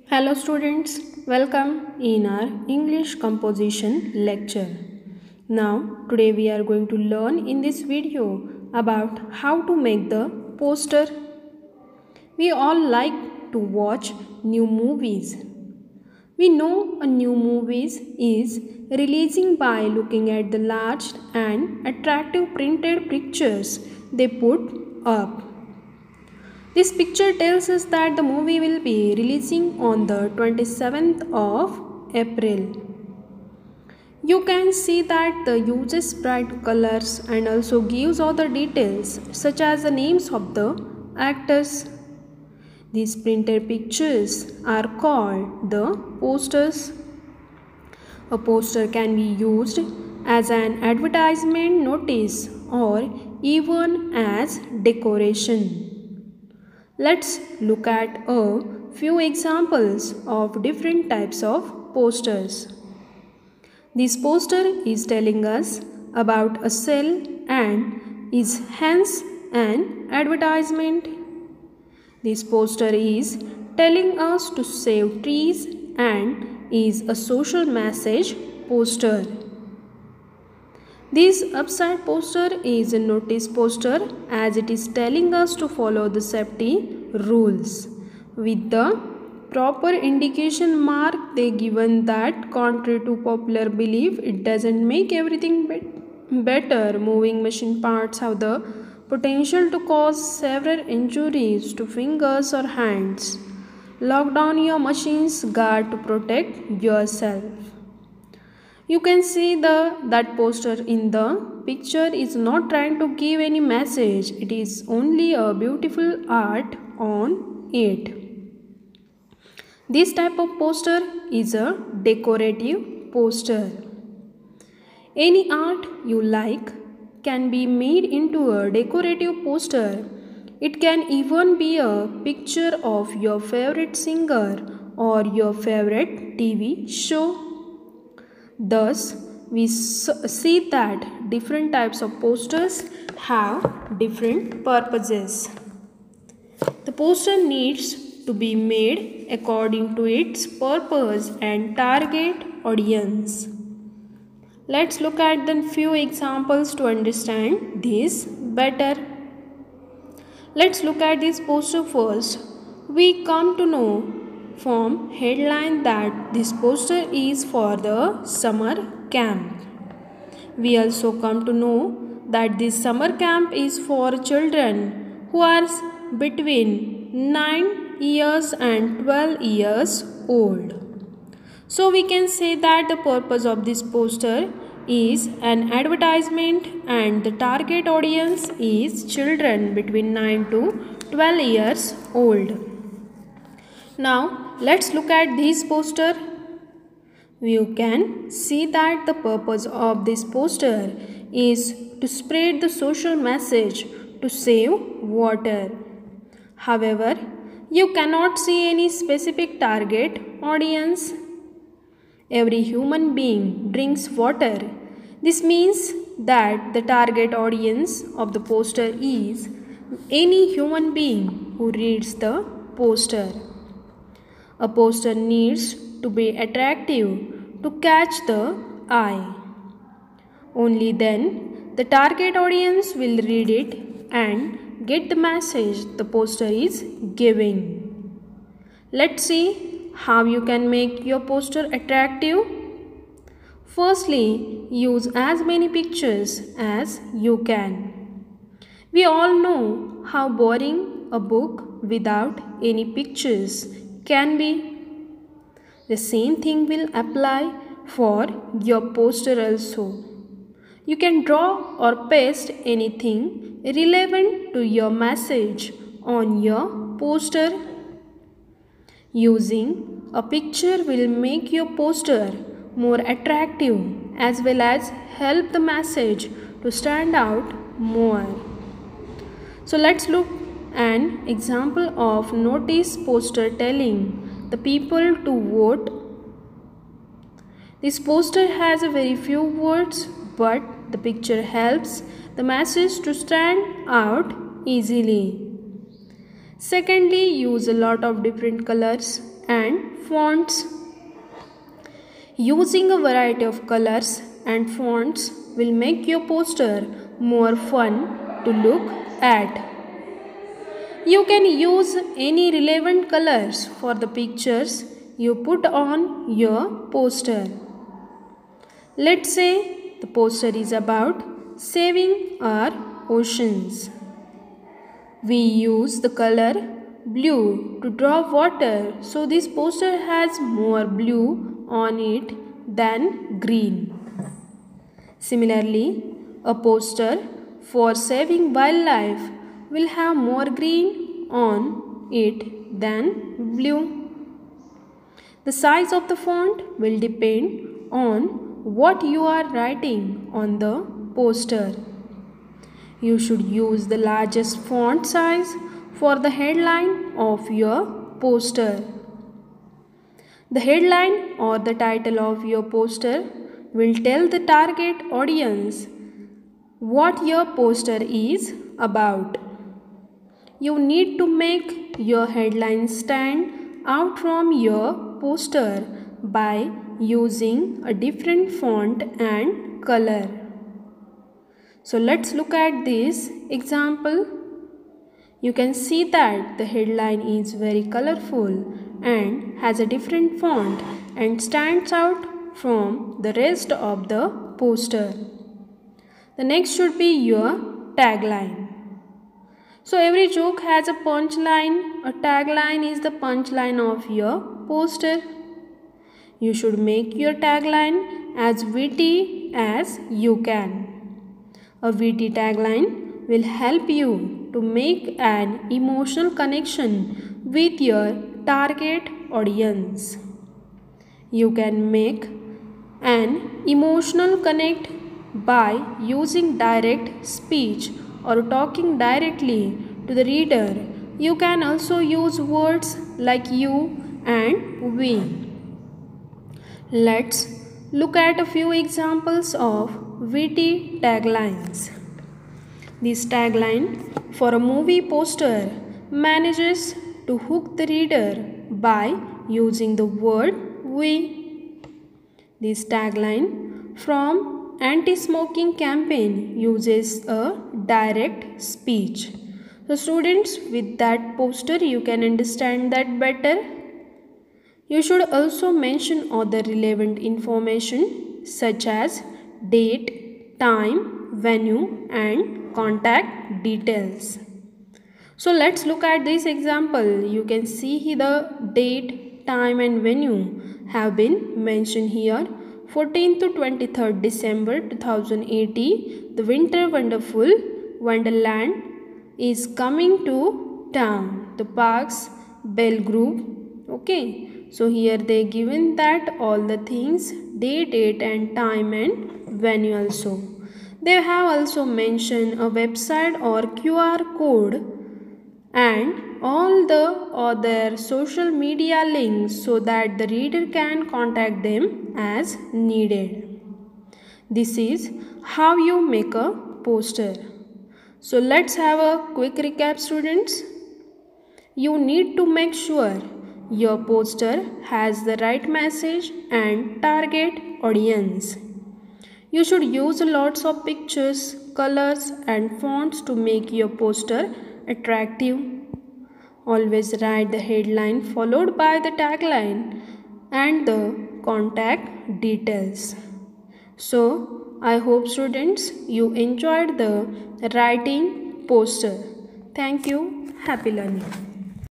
Hello students, welcome in our English composition lecture. Now today we are going to learn in this video about how to make the poster. We all like to watch new movies. We know a new movie is releasing by looking at the large and attractive printed pictures they put up. This picture tells us that the movie will be releasing on the 27th of April. You can see that the uses bright colors and also gives other details such as the names of the actors. These printed pictures are called the posters. A poster can be used as an advertisement notice or even as decoration. Let's look at a few examples of different types of posters. This poster is telling us about a sale and is hence an advertisement. This poster is telling us to save trees and is a social message poster. This upside poster is a notice poster as it is telling us to follow the safety rules. With the proper indication mark they given that contrary to popular belief it doesn't make everything better. Moving machine parts have the potential to cause severe injuries to fingers or hands. Lock down your machine's guard to protect yourself. You can see that poster in the picture is not trying to give any message. It is only a beautiful art on it. This type of poster is a decorative poster. Any art you like can be made into a decorative poster. It can even be a picture of your favorite singer or your favorite TV show. Thus, we see that different types of posters have different purposes. The poster needs to be made according to its purpose and target audience. Let's look at the few examples to understand this better. Let's look at this poster first. We come to know from headline that this poster is for the summer camp. We also come to know that this summer camp is for children who are between 9 years and 12 years old. So we can say that the purpose of this poster is an advertisement and the target audience is children between 9 to 12 years old. Now let's look at this poster. You can see that the purpose of this poster is to spread the social message to save water. However, you cannot see any specific target audience. Every human being drinks water. This means that the target audience of the poster is any human being who reads the poster. A poster needs to be attractive to catch the eye. Only then the target audience will read it and get the message the poster is giving. Let's see how you can make your poster attractive. Firstly, use as many pictures as you can. We all know how boring a book without any pictures can be. The same thing will apply for your poster also. You can draw or paste anything relevant to your message on your poster. Using a picture will make your poster more attractive as well as help the message to stand out more. So let's look an example of notice poster telling the people to vote. This poster has a very few words, but the picture helps the message to stand out easily. Secondly, use a lot of different colors and fonts. Using a variety of colors and fonts will make your poster more fun to look at. You can use any relevant colors for the pictures you put on your poster. Let's say the poster is about saving our oceans. We use the color blue to draw water, so this poster has more blue on it than green. Similarly, a poster for saving wildlife will have more green on it than blue. The size of the font will depend on what you are writing on the poster. You should use the largest font size for the headline of your poster. The headline or the title of your poster will tell the target audience what your poster is about. You need to make your headline stand out from your poster by using a different font and color. So let's look at this example. You can see that the headline is very colorful and has a different font and stands out from the rest of the poster. The next should be your tagline. So every joke has a punchline. A tagline is the punchline of your poster. You should make your tagline as witty as you can. A witty tagline will help you to make an emotional connection with your target audience. You can make an emotional connect by using direct speech or talking directly to the reader. You can also use words like you and we. Let's look at a few examples of witty taglines. This tagline for a movie poster manages to hook the reader by using the word we. This tagline from anti-smoking campaign uses a direct speech. So students, with that poster you can understand that better. You should also mention other relevant information such as date, time, venue and contact details. So let's look at this example. You can see the date, time and venue have been mentioned here. 14th to 23rd December 2018, the Winter Wonderful Wonderland is coming to town. The parks Bell Group. Okay. So here they given that all the things, date and time and venue also. They have also mentioned a website or QR code and all the other social media links so that the reader can contact them as needed. This is how you make a poster. So let's have a quick recap, students. You need to make sure your poster has the right message and target audience. You should use lots of pictures, colors and fonts to make your poster attractive. Always write the headline followed by the tagline and the contact details. So, I hope students you enjoyed the writing poster. Thank you. Happy learning.